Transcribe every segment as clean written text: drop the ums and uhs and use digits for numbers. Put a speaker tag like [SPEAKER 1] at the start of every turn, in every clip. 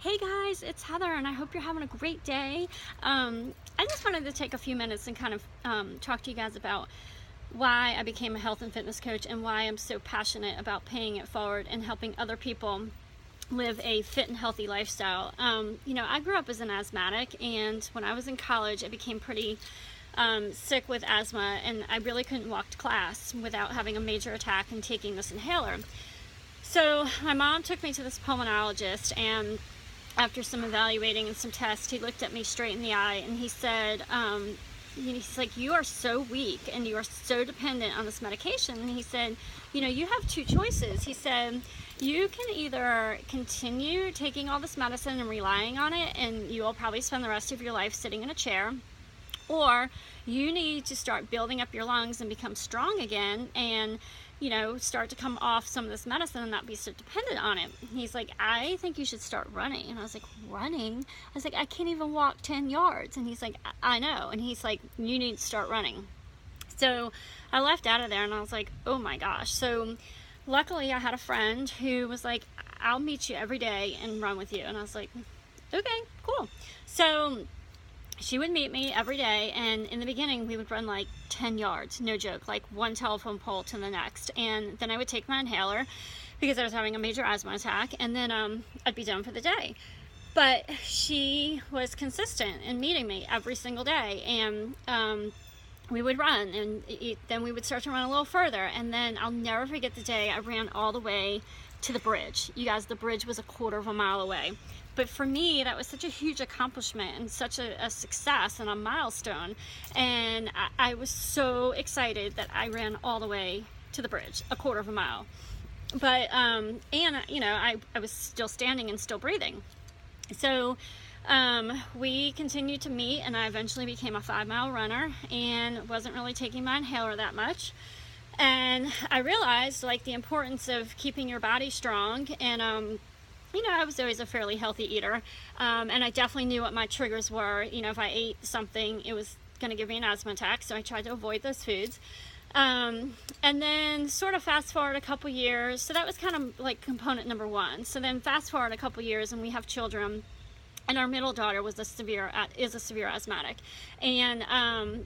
[SPEAKER 1] Hey guys, it's Heather, and I hope you're having a great day. I just wanted to take a few minutes and kind of talk to you guys about why I became a health and fitness coach and why I'm so passionate about paying it forward and helping other people live a fit and healthy lifestyle. I grew up as an asthmatic, and when I was in college, I became pretty sick with asthma, and I really couldn't walk to class without having a major attack and taking this inhaler. So my mom took me to this pulmonologist, and after some evaluating and some tests, he looked at me straight in the eye and he said, he's like, you are so weak and you are so dependent on this medication. And he said, you have two choices. He said, you can either continue taking all this medicine and relying on it, and you will probably spend the rest of your life sitting in a chair, or you need to start building up your lungs and become strong again and start to come off some of this medicine and not be so dependent on it. He's like, I think you should start running. And I was like, running? I was like, I can't even walk 10 yards. And he's like, I know. And he's like, you need to start running. So I left out of there and I was like, oh my gosh. So luckily I had a friend who was like, I'll meet you every day and run with you. And I was like, okay, cool. So she would meet me every day, and in the beginning we would run like 10 yards, no joke, like one telephone pole to the next, and then I would take my inhaler because I was having a major asthma attack, and then I'd be done for the day. But she was consistent in meeting me every single day, and we would run, and then we would start to run a little further, and then I'll never forget the day I ran all the way to the bridge. You guys, the bridge was a quarter of a mile away. But for me, that was such a huge accomplishment and such a success and a milestone. And I was so excited that I ran all the way to the bridge, a quarter of a mile. But, I was still standing and still breathing. So we continued to meet, and I eventually became a 5-mile runner and wasn't really taking my inhaler that much. And I realized the importance of keeping your body strong, and I was always a fairly healthy eater, and I definitely knew what my triggers were. If I ate something, it was going to give me an asthma attack, so I tried to avoid those foods. And then sort of fast forward a couple years, so that was kind of like component number one. So then fast forward a couple years, and we have children, and our middle daughter is a severe asthmatic, and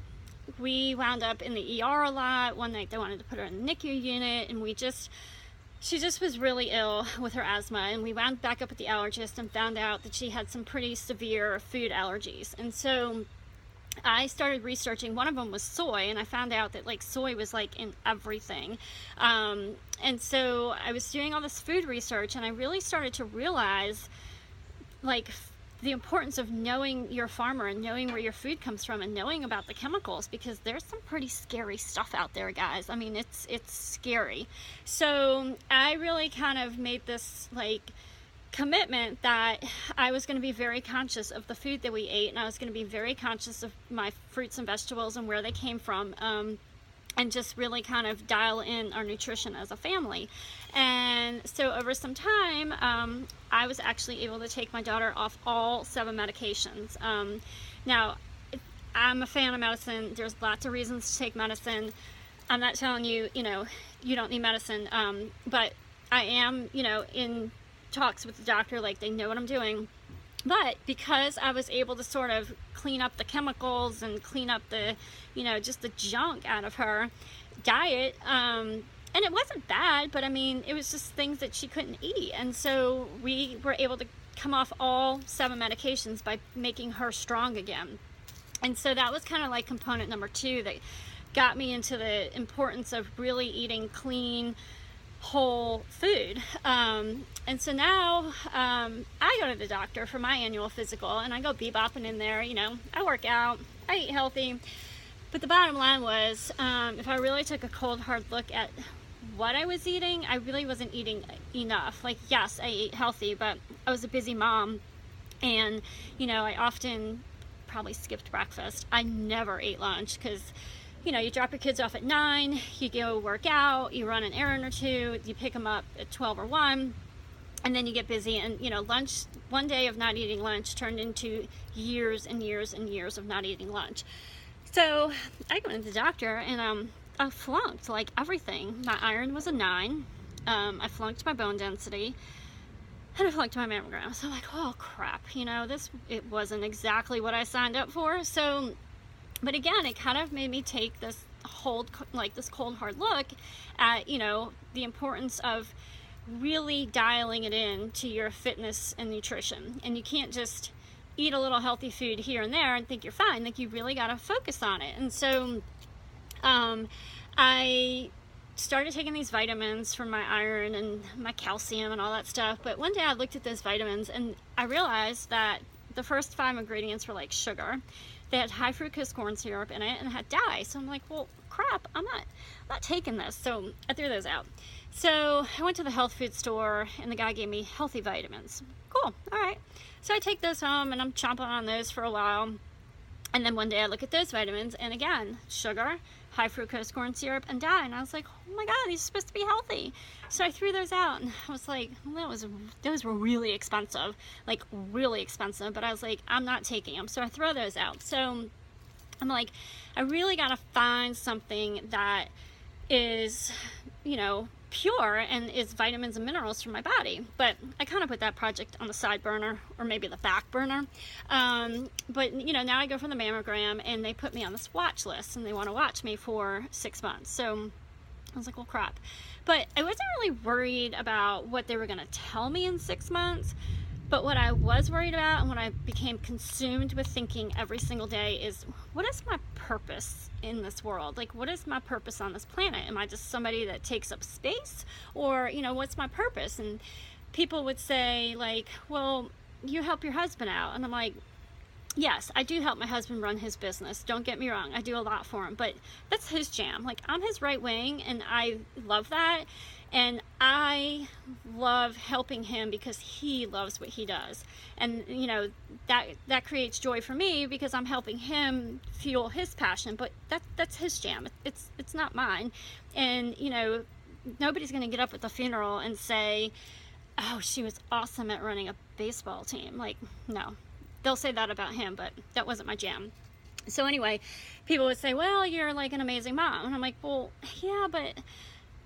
[SPEAKER 1] we wound up in the ER a lot. One night they wanted to put her in the NICU unit, and she just was really ill with her asthma, and we wound back up at the allergist and found out that she had some pretty severe food allergies. And so I started researching. One of them was soy, and I found out that soy was in everything. And so I was doing all this food research, and I really started to realize the importance of knowing your farmer and knowing where your food comes from and knowing about the chemicals, because there's some pretty scary stuff out there, guys. I mean, it's scary. So I really kind of made this commitment that I was going to be very conscious of the food that we ate, and I was going to be very conscious of my fruits and vegetables and where they came from, and just really kind of dial in our nutrition as a family. And so over some time, I was actually able to take my daughter off all 7 medications. Now, I'm a fan of medicine. There's lots of reasons to take medicine. I'm not telling you, you don't need medicine, but I am, in talks with the doctor, they know what I'm doing. But because I was able to sort of clean up the chemicals and clean up the, just the junk out of her diet, and it wasn't bad, but I mean, it was just things that she couldn't eat. And so we were able to come off all 7 medications by making her strong again. And so that was kind of component number 2 that got me into the importance of really eating clean, whole food. And so now I go to the doctor for my annual physical, and I go bebopping in there. I work out, I eat healthy, but the bottom line was, if I really took a cold hard look at what I was eating, I really wasn't eating enough. Yes, I ate healthy, but I was a busy mom, and I often probably skipped breakfast. I never ate lunch because you drop your kids off at 9, you go work out, you run an errand or 2, you pick them up at 12 or 1, and then you get busy. And lunch, one day of not eating lunch turned into years and years and years of not eating lunch. So I went to the doctor, and I flunked everything. My iron was a 9. I flunked my bone density. And I looked at my mammogram, so I'm like, oh crap, it wasn't exactly what I signed up for. So, but again, it kind of made me take this cold hard look at, the importance of really dialing it in to your fitness and nutrition. And you can't just eat a little healthy food here and there and think you're fine. Like, you really got to focus on it. And so I started taking these vitamins for my iron and my calcium and all that stuff. But one day I looked at those vitamins and I realized that the first 5 ingredients were like sugar. They had high fructose corn syrup in it and it had dye. So I'm like, well, crap, I'm not taking this. So I threw those out. So I went to the health food store and the guy gave me healthy vitamins. Cool, all right. So I take those home and I'm chomping on those for a while. And then one day I look at those vitamins and again, sugar, high fructose corn syrup, and dye. And I was like, oh my God, these are supposed to be healthy. So I threw those out and I was like, well, those were really expensive, like really expensive. But I was like, I'm not taking them. So I throw those out. So I'm like, I really got to find something that is, pure and is vitamins and minerals for my body. But I kind of put that project on the side burner, or maybe the back burner. But now I go for the mammogram and they put me on this watch list and they want to watch me for 6 months. So I was like, well, crap. But I wasn't really worried about what they were going to tell me in 6 months. But what I was worried about, and what I became consumed with thinking every single day, is what is my purpose in this world? Like, what is my purpose on this planet? Am I just somebody that takes up space? Or, what's my purpose? And people would say, like, well, you help your husband out. And I'm like, yes, I do help my husband run his business. Don't get me wrong. I do a lot for him. But that's his jam. Like, I'm his right wing, and I love that. And I love helping him because he loves what he does. And, that creates joy for me because I'm helping him fuel his passion. But that's his jam. It's not mine. And, nobody's going to get up at the funeral and say, oh, she was awesome at running a baseball team. Like, no. They'll say that about him, but that wasn't my jam. So anyway, people would say, well, you're like an amazing mom. And I'm like, well, yeah, but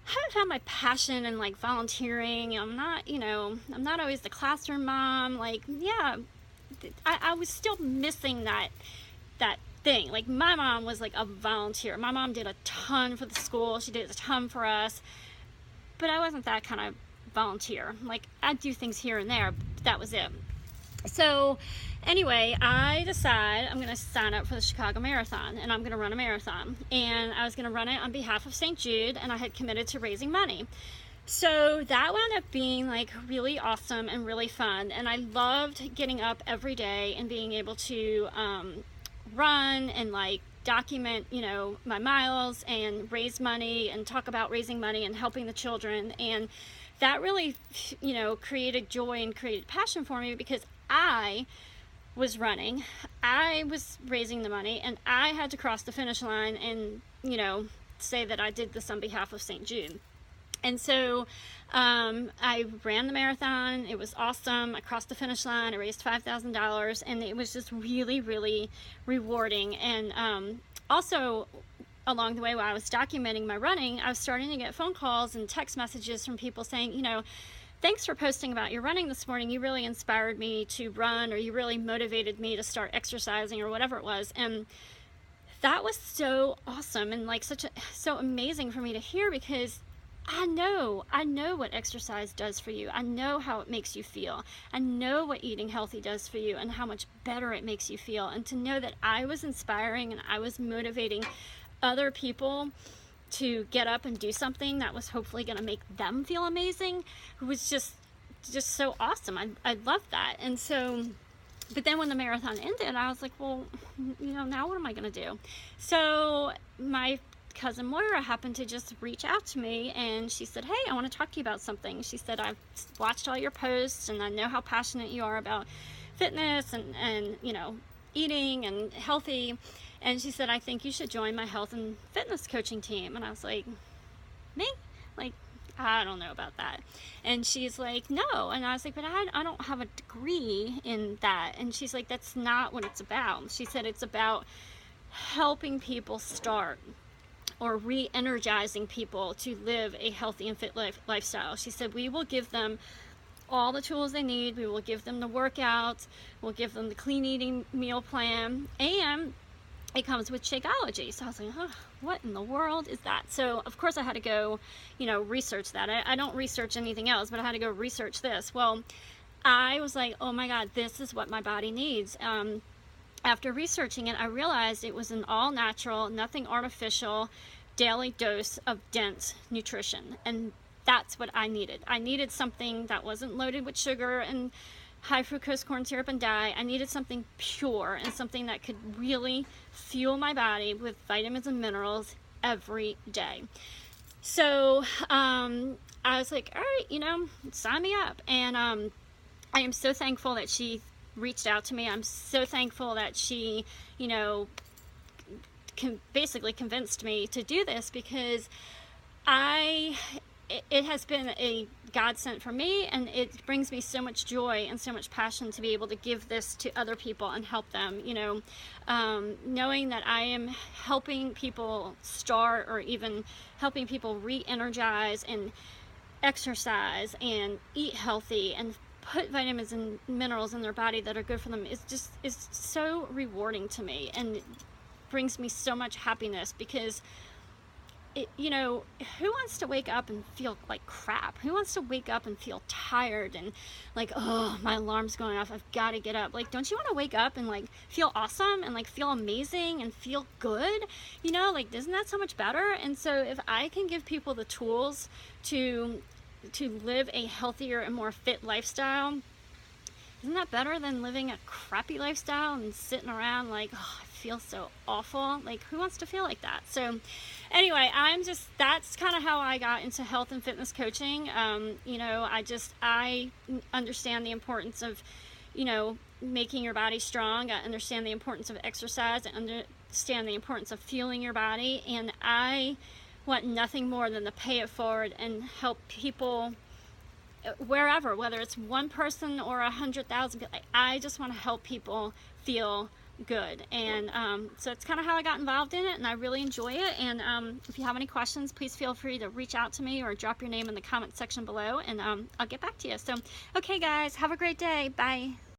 [SPEAKER 1] I haven't found my passion in like volunteering. I'm not always the classroom mom. Like, yeah, I was still missing that thing. Like, my mom was like a volunteer. My mom did a ton for the school. She did a ton for us, but I wasn't that kind of volunteer. Like, I'd do things here and there, but that was it. So anyway, I decide I'm going to sign up for the Chicago Marathon, and I'm going to run a marathon. And I was going to run it on behalf of St. Jude, and I had committed to raising money. So that wound up being like really awesome and really fun. And I loved getting up every day and being able to run and like document, my miles and raise money and talk about raising money and helping the children. And that really, created joy and created passion for me because I was running, I was raising the money, and I had to cross the finish line and, say that I did this on behalf of St. Jude. And so I ran the marathon. It was awesome. I crossed the finish line. I raised $5,000, and it was just really, really rewarding. And also, along the way while I was documenting my running, I was starting to get phone calls and text messages from people saying, thanks for posting about your running this morning. You really inspired me to run, or you really motivated me to start exercising, or whatever it was. And that was so awesome and like so amazing for me to hear, because I know what exercise does for you. I know how it makes you feel. I know what eating healthy does for you and how much better it makes you feel. And to know that I was inspiring and I was motivating other people to get up and do something that was hopefully going to make them feel amazing, it was just so awesome. I loved that. And so, but then when the marathon ended, I was like, well, now what am I going to do? So my cousin Moira happened to just reach out to me, and she said, hey, I want to talk to you about something. She said, I've watched all your posts and I know how passionate you are about fitness and eating and healthy. And she said, I think you should join my health and fitness coaching team. And I was like, me? Like, I don't know about that. And she's like, no. And I was like, but I don't have a degree in that. And she's like, that's not what it's about. She said, it's about helping people start, or re-energizing people to live a healthy and fit lifestyle. She said, we will give them all the tools they need. We will give them the workouts, we'll give them the clean eating meal plan, and it comes with Shakeology. So I was like, oh, what in the world is that? So of course I had to go, research that. I don't research anything else, but I had to go research this. Well, I was like, oh my God, this is what my body needs. After researching it, I realized it was an all natural, nothing artificial, daily dose of dense nutrition. And that's what I needed. I needed something that wasn't loaded with sugar and high fructose corn syrup and dye. I needed something pure and something that could really fuel my body with vitamins and minerals every day. So I was like, all right, sign me up. And I am so thankful that she reached out to me. I'm so thankful that she, basically convinced me to do this, because it has been a godsend for me, and it brings me so much joy and so much passion to be able to give this to other people and help them, knowing that I am helping people start, or even helping people re-energize and exercise and eat healthy and put vitamins and minerals in their body that are good for them is so rewarding to me, and brings me so much happiness, because who wants to wake up and feel like crap? Who wants to wake up and feel tired and like, oh, my alarm's going off, I've got to get up? Like, don't you want to wake up and like feel awesome and like feel amazing and feel good? Isn't that so much better? And so if I can give people the tools to live a healthier and more fit lifestyle, isn't that better than living a crappy lifestyle and sitting around like, oh, I feel so awful? Like, who wants to feel like that? So anyway, that's kind of how I got into health and fitness coaching. I understand the importance of, making your body strong. I understand the importance of exercise. I understand the importance of fueling your body. And I want nothing more than to pay it forward and help people wherever, whether it's one person or 100,000 people. I just want to help people feel good. And so it's kind of how I got involved in it, and I really enjoy it. And if you have any questions, please feel free to reach out to me or drop your name in the comment section below, and I'll get back to you. So okay guys, have a great day. Bye.